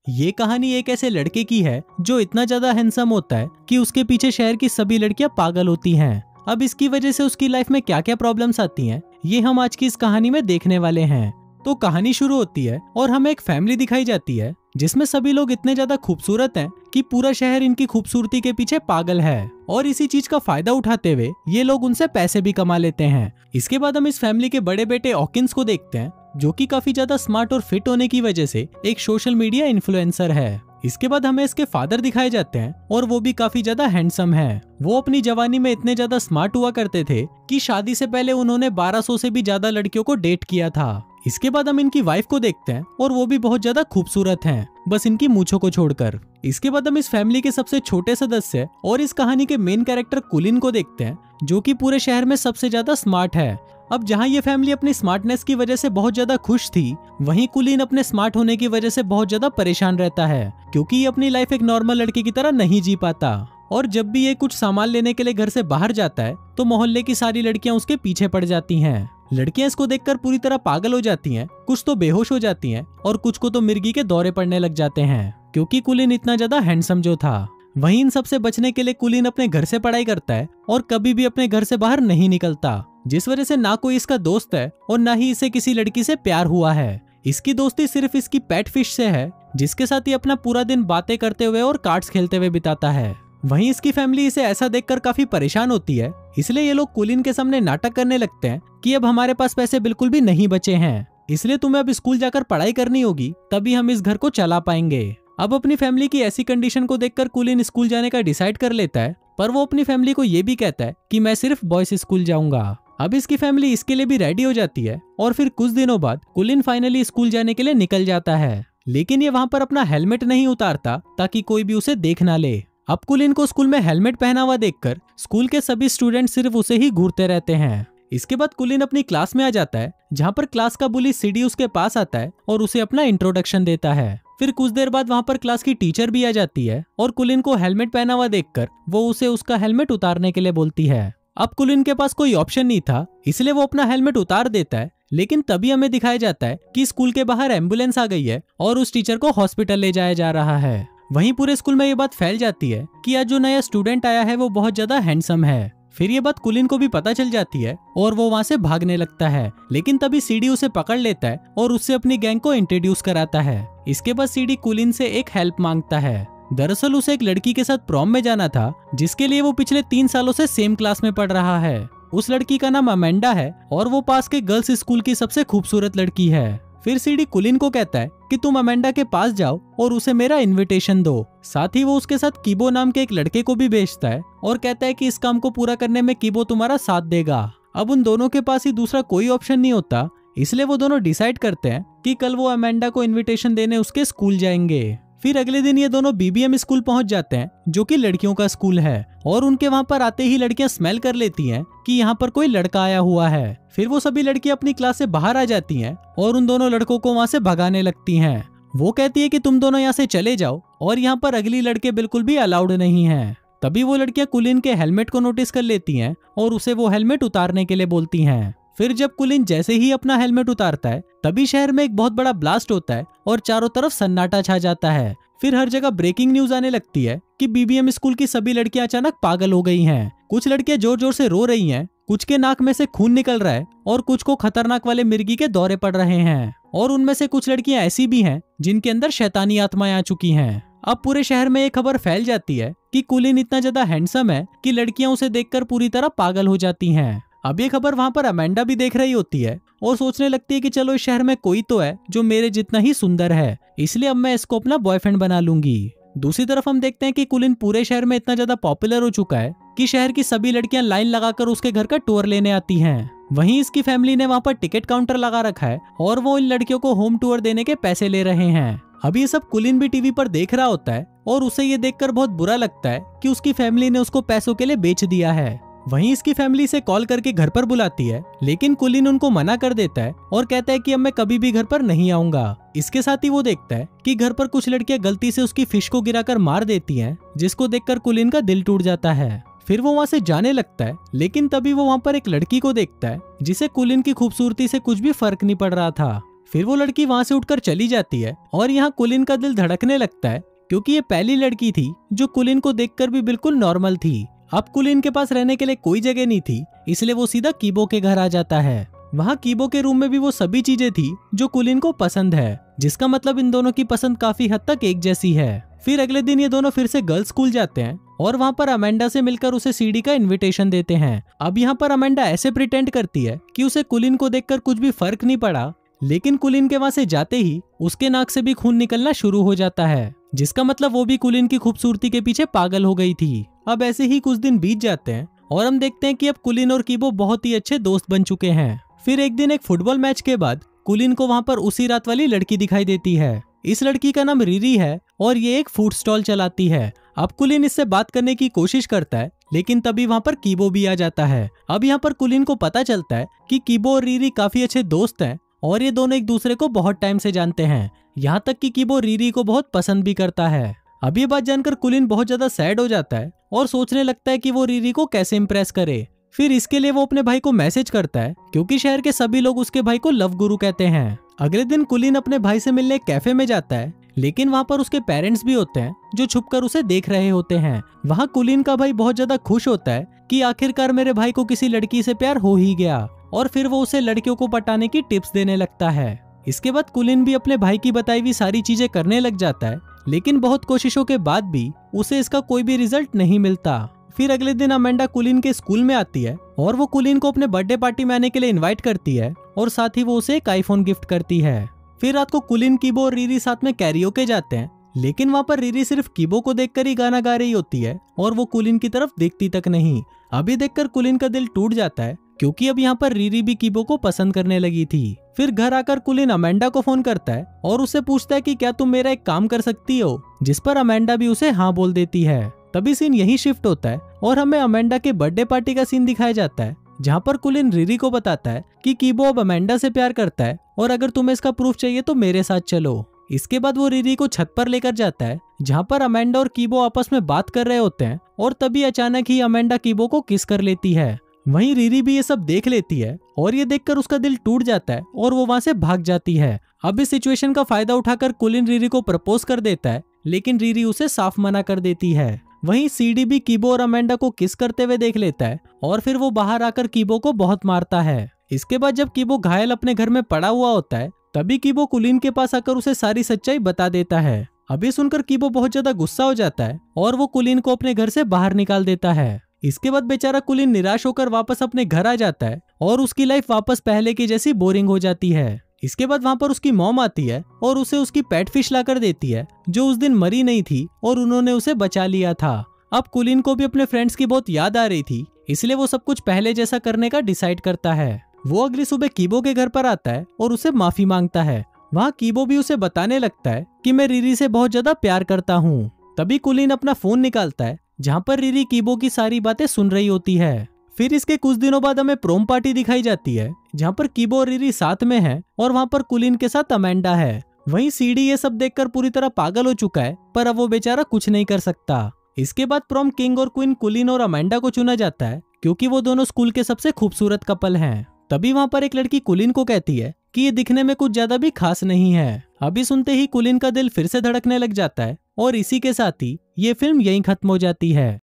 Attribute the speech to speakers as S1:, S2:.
S1: ये कहानी एक ऐसे लड़के की है जो इतना ज्यादा हैंडसम होता है कि उसके पीछे शहर की सभी लड़कियां पागल होती हैं। अब इसकी वजह से उसकी लाइफ में क्या क्या प्रॉब्लम्स आती हैं, ये हम आज की इस कहानी में देखने वाले हैं। तो कहानी शुरू होती है और हमें एक फैमिली दिखाई जाती है जिसमें सभी लोग इतने ज्यादा खूबसूरत हैं कि पूरा शहर इनकी खूबसूरती के पीछे पागल है और इसी चीज का फायदा उठाते हुए ये लोग उनसे पैसे भी कमा लेते हैं। इसके बाद हम इस फैमिली के बड़े बेटे ऑकिंस को देखते हैं जो कि काफी ज्यादा स्मार्ट और फिट होने की वजह से एक सोशल मीडिया इन्फ्लुएंसर है। इसके बाद हमें इसके फादर दिखाए जाते हैं और वो भी काफी ज्यादा हैंडसम है। वो अपनी जवानी में इतने ज्यादा स्मार्ट हुआ करते थे कि शादी से पहले उन्होंने 1200 से भी ज्यादा लड़कियों को डेट किया था। इसके बाद हम इनकी वाइफ को देखते हैं और वो भी बहुत ज्यादा खूबसूरत हैं, बस इनकी मूंछों को छोड़कर। इसके बाद हम इस फैमिली के सबसे छोटे सदस्य और इस कहानी के मेन कैरेक्टर कुलिन को देखते हैं जो कि पूरे शहर में सबसे ज्यादा स्मार्ट है। अब जहां ये फैमिली अपनी स्मार्टनेस की वजह से बहुत ज्यादा खुश थी, वहीं कुलीन अपने स्मार्ट होने की वजह से बहुत ज्यादा परेशान रहता है क्योंकि ये अपनी लाइफ एक नॉर्मल लड़के की तरह नहीं जी पाता। और जब भी ये कुछ सामान लेने के लिए घर से बाहर जाता है तो मोहल्ले की सारी लड़कियां उसके पीछे पड़ जाती हैं। लड़कियां इसको देखकर पूरी तरह पागल हो जाती हैं, कुछ तो बेहोश हो जाती हैं और कुछ को तो मिर्गी के दौरे पड़ने लग जाते हैं क्योंकि कुलीन इतना ज्यादा हैंडसम जो था। वहीं इन सबसे बचने के लिए कुलीन अपने घर से पढ़ाई करता है और कभी भी अपने घर से बाहर नहीं निकलता, जिस वजह से ना कोई इसका दोस्त है और ना ही इसे किसी लड़की से प्यार हुआ है। इसकी दोस्ती सिर्फ इसकी पेट फिश से है जिसके साथ ये अपना पूरा दिन बातें करते हुए और कार्ड्स खेलते हुए बिताता है। वहीं इसकी फैमिली इसे ऐसा देखकर काफी परेशान होती है, इसलिए ये लोग कुलीन के सामने नाटक करने लगते हैं कि अब हमारे पास पैसे बिल्कुल भी नहीं बचे हैं, इसलिए तुम्हें अब स्कूल जाकर पढ़ाई करनी होगी, तभी हम इस घर को चला पाएंगे। अब अपनी फैमिली की ऐसी कंडीशन को देखकर कुलीन स्कूल जाने का डिसाइड कर लेता है, पर वो अपनी फैमिली को ये भी कहता है कि मैं सिर्फ बॉयज स्कूल जाऊंगा। अब इसकी फैमिली इसके लिए भी रेडी हो जाती है और फिर कुछ दिनों बाद कुलीन फाइनली स्कूल जाने के लिए निकल जाता है, लेकिन ये वहां पर अपना हेलमेट नहीं उतारता ताकि कोई भी उसे देख ना ले। अब कुलीन को स्कूल में हेलमेट पहना हुआ देखकर स्कूल के सभी स्टूडेंट सिर्फ उसे ही घूरते रहते हैं। इसके बाद कुलीन अपनी क्लास में आ जाता है जहाँ पर क्लास का बुली सीडी उसके पास आता है और उसे अपना इंट्रोडक्शन देता है। फिर कुछ देर बाद वहाँ पर क्लास की टीचर भी आ जाती है और कुलीन को हेलमेट पहना हुआ देखकर वो उसे उसका हेलमेट उतारने के लिए बोलती है। अब कुलीन के पास कोई ऑप्शन नहीं था, इसलिए वो अपना हेलमेट उतार देता है, लेकिन तभी हमें दिखाया जाता है कि स्कूल के बाहर एम्बुलेंस आ गई है और उस टीचर को हॉस्पिटल ले जाया जा रहा है। वहीं पूरे स्कूल में ये बात फैल जाती है कि आज जो नया स्टूडेंट आया है वो बहुत ज्यादा हैंडसम है। फिर ये बात कुलीन को भी पता चल जाती है और वो वहाँ से भागने लगता है, लेकिन तभी सीडी उसे पकड़ लेता है और उससे अपनी गैंग को इंट्रोड्यूस कराता है। इसके बाद सीडी कुलीन से एक हेल्प मांगता है। दरअसल उसे एक लड़की के साथ प्रॉम में जाना था जिसके लिए वो पिछले 3 सालों से सेम क्लास में पढ़ रहा है। उस लड़की का नाम अमेंडा है और वो पास के गर्ल्स स्कूल की सबसे खूबसूरत लड़की है। फिर सीडी कुलीन को कहता है कि तुम अमेंडा के पास जाओ और उसे मेरा इनविटेशन दो। साथ ही वो उसके साथ कीबो नाम के एक लड़के को भी भेजता है और कहता है कि इस काम को पूरा करने में कीबो तुम्हारा साथ देगा। अब उन दोनों के पास ही दूसरा कोई ऑप्शन नहीं होता, इसलिए वो दोनों डिसाइड करते हैं कि कल वो अमेंडा को इन्विटेशन देने उसके स्कूल जाएंगे। फिर अगले दिन ये दोनों बीबीएम स्कूल पहुंच जाते हैं जो कि लड़कियों का स्कूल है और उनके वहां पर आते ही लड़कियां स्मेल कर लेती हैं कि यहाँ पर कोई लड़का आया हुआ है। फिर वो सभी लड़कियां अपनी क्लास से बाहर आ जाती हैं और उन दोनों लड़कों को वहां से भगाने लगती हैं। वो कहती है कि तुम दोनों यहाँ से चले जाओ और यहाँ पर अगली लड़के बिल्कुल भी अलाउड नहीं है। तभी वो लड़कियां कुलीन के हेलमेट को नोटिस कर लेती हैं और उसे वो हेलमेट उतारने के लिए बोलती हैं। फिर जब कुलीन जैसे ही अपना हेलमेट उतारता है तभी शहर में एक बहुत बड़ा ब्लास्ट होता है और चारों तरफ सन्नाटा छा जाता है। फिर हर जगह ब्रेकिंग न्यूज आने लगती है कि बीबीएम स्कूल की सभी लड़कियां अचानक पागल हो गई हैं। कुछ लड़कियां जोर जोर से रो रही हैं, कुछ के नाक में से खून निकल रहा है और कुछ को खतरनाक वाले मिर्गी के दौरे पड़ रहे हैं और उनमें से कुछ लड़कियां ऐसी भी हैं जिनके अंदर शैतानी आत्माएं आ चुकी हैं। अब पूरे शहर में एक खबर फैल जाती है कि कुलीन इतना ज्यादा हैंडसम है कि लड़कियां उसे देखकर पूरी तरह पागल हो जाती हैं। अब ये खबर वहां पर अमेंडा भी देख रही होती है और सोचने लगती है कि चलो इस शहर में कोई तो है जो मेरे जितना ही सुंदर है, इसलिए अब मैं इसको अपना बॉयफ्रेंड बना लूंगी। दूसरी तरफ हम देखते हैं कि कुलीन पूरे शहर में इतना ज्यादा पॉपुलर हो चुका है कि शहर की सभी लड़कियां लाइन लगाकर उसके घर का टूर लेने आती हैं। वहीं इसकी फैमिली ने वहां पर टिकट काउंटर लगा रखा है और वो इन लड़कियों को होम टूर देने के पैसे ले रहे हैं। अब ये सब कुलीन भी टीवी पर देख रहा होता है और उसे ये देखकर बहुत बुरा लगता है कि उसकी फैमिली ने उसको पैसों के लिए बेच दिया है। वहीं इसकी फैमिली से कॉल करके घर पर बुलाती है, लेकिन कुलीन उनको मना कर देता है और कहता है कि अब मैं कभी भी घर पर नहीं आऊंगा। इसके साथ ही वो देखता है कि घर पर कुछ लड़कियां गलती से उसकी फिश को गिराकर मार देती हैं, जिसको देखकर कुलीन का दिल टूट जाता है। फिर वो वहाँ से जाने लगता है, लेकिन तभी वो वहाँ पर एक लड़की को देखता है जिसे कुलीन की खूबसूरती से कुछ भी फर्क नहीं पड़ रहा था। फिर वो लड़की वहाँ से उठकर चली जाती है और यहाँ कुलिन का दिल धड़कने लगता है क्योंकि ये पहली लड़की थी जो कुलिन को देखकर भी बिल्कुल नॉर्मल थी। अब कुलिन के पास रहने के लिए कोई जगह नहीं थी, इसलिए वो सीधा कीबो के घर आ जाता है। वहाँ कीबो के रूम में भी वो सभी चीजें थी जो कुलिन को पसंद है, जिसका मतलब इन दोनों की पसंद काफी हद तक एक जैसी है। फिर अगले दिन ये दोनों फिर से गर्ल्स स्कूल जाते हैं और वहाँ पर अमेंडा से मिलकर उसे सीडी का इनविटेशन देते हैं। अब यहाँ पर अमेंडा ऐसे प्रिटेंड करती है कि उसे कुलिन को देखकर कुछ भी फर्क नहीं पड़ा, लेकिन कुलिन के वहाँ से जाते ही उसके नाक से भी खून निकलना शुरू हो जाता है, जिसका मतलब वो भी कुलिन की खूबसूरती के पीछे पागल हो गई थी। अब ऐसे ही कुछ दिन बीत जाते हैं और हम देखते हैं कि अब कुलिन और कीबो बहुत ही अच्छे दोस्त बन चुके हैं। फिर एक दिन एक फुटबॉल मैच के बाद कुलिन को वहाँ पर उसी रात वाली लड़की दिखाई देती है। इस लड़की का नाम रीरी है और ये एक फूड स्टॉल चलाती है। अब कुलिन इससे बात करने की कोशिश करता है, लेकिन तभी वहाँ पर कीबो भी आ जाता है। अब यहाँ पर कुलिन को पता चलता है कि कीबो और रीरी काफी अच्छे दोस्त हैं और ये दोनों एक दूसरे को बहुत टाइम से जानते हैं, यहाँ तक कि कीबो रीरी को बहुत पसंद भी करता है। अब ये बात जानकर कुलिन बहुत ज्यादा सैड हो जाता है और सोचने लगता है कि वो रीरी को कैसे इम्प्रेस करे। फिर इसके लिए वो अपने भाई को मैसेज करता है क्योंकि शहर के सभी लोग उसके भाई को लव गुरु कहते हैं। अगले दिन कुलिन अपने भाई से मिलने कैफे में जाता है, लेकिन वहाँ पर उसके पेरेंट्स भी होते हैं जो छुपकर उसे देख रहे होते हैं। वहाँ कुलिन का भाई बहुत ज्यादा खुश होता है कि आखिरकार मेरे भाई को किसी लड़की से प्यार हो ही गया, और फिर वो उसे लड़कियों को पटाने की टिप्स देने लगता है। इसके बाद कुलिन भी अपने भाई की बताई हुई सारी चीजें करने लग जाता है, लेकिन बहुत कोशिशों के बाद भी उसे इसका कोई भी रिजल्ट नहीं मिलता। फिर अगले दिन अमेंडा कुलिन के स्कूल में आती है और वो कुलिन को अपने बर्थडे पार्टी में आने के लिए इनवाइट करती है और साथ ही वो उसे एक आईफोन गिफ्ट करती है। फिर रात को कुलिन, कीबो और रीरी साथ में कैरियोके जाते हैं, लेकिन वहाँ पर रीरी सिर्फ कीबो को देखकर ही गाना गा रही होती है और वो कुलिन की तरफ देखती तक नहीं। अभी देखकर कुलिन का दिल टूट जाता है क्योंकि अब यहाँ पर रीरी भी कीबो को पसंद करने लगी थी। फिर घर आकर कुलिन अमेंडा को फोन करता है और उससे पूछता है कि क्या तुम मेरा एक काम कर सकती हो, जिस पर अमेंडा भी उसे हाँ बोल देती है। तभी सीन यही शिफ्ट होता है और हमें अमेंडा के बर्थडे पार्टी का सीन दिखाया जाता है, जहाँ पर कुलिन रीरी को बताता है कि कीबो अब अमेंडा से प्यार करता है और अगर तुम्हें इसका प्रूफ चाहिए तो मेरे साथ चलो। इसके बाद वो रीरी को छत पर लेकर जाता है, जहाँ पर अमेंडा और कीबो आपस में बात कर रहे होते हैं और तभी अचानक ही अमेंडा कीबो को किस कर लेती है। वहीं रीरी भी ये सब देख लेती है और ये देखकर उसका दिल टूट जाता है और वो वहाँ से भाग जाती है। अब इस सिचुएशन का फायदा उठाकर कुलिन रीरी को प्रपोज कर देता है, लेकिन रीरी उसे साफ मना कर देती है। वहीं सीडी भी कीबो और अमेंडा को किस करते हुए देख लेता है और फिर वो बाहर आकर कीबो को बहुत मारता है। इसके बाद जब कीबो घायल अपने घर में पड़ा हुआ होता है, तभी कीबो कुलिन के पास आकर उसे सारी सच्चाई बता देता है। अभी सुनकर कीबो बहुत ज्यादा गुस्सा हो जाता है और वो कुलिन को अपने घर से बाहर निकाल देता है। इसके बाद बेचारा कुलिन निराश होकर वापस अपने घर आ जाता है और उसकी लाइफ वापस पहले की जैसी बोरिंग हो जाती है। इसके बाद वहाँ पर उसकी मॉम आती है और उसे उसकी पेट फिश लाकर देती है, जो उस दिन मरी नहीं थी और उन्होंने उसे बचा लिया था। अब कुलिन को भी अपने फ्रेंड्स की बहुत याद आ रही थी, इसलिए वो सब कुछ पहले जैसा करने का डिसाइड करता है। वो अगली सुबह कीबो के घर पर आता है और उसे माफी मांगता है। वहाँ कीबो भी उसे बताने लगता है कि मैं रीरी से बहुत ज्यादा प्यार करता हूँ। तभी कुलिन अपना फोन निकालता है, जहाँ पर रीरी कीबो की सारी बातें सुन रही होती है। फिर इसके कुछ दिनों बाद हमें प्रोम पार्टी दिखाई जाती है, जहाँ पर कीबो और रीरी साथ में है और वहाँ पर कुलिन के साथ अमेंडा है। वहीं सीडी ये सब देखकर पूरी तरह पागल हो चुका है, पर अब वो बेचारा कुछ नहीं कर सकता। इसके बाद प्रोम किंग और क्वीन कुलिन और अमेंडा को चुना जाता है, क्योंकि वो दोनों स्कूल के सबसे खूबसूरत कपल हैं। तभी वहाँ पर एक लड़की कुलिन को कहती है कि ये दिखने में कुछ ज्यादा भी खास नहीं है। अभी सुनते ही कुलिन का दिल फिर से धड़कने लग जाता है और इसी के साथ ही ये फिल्म यहीं खत्म हो जाती है।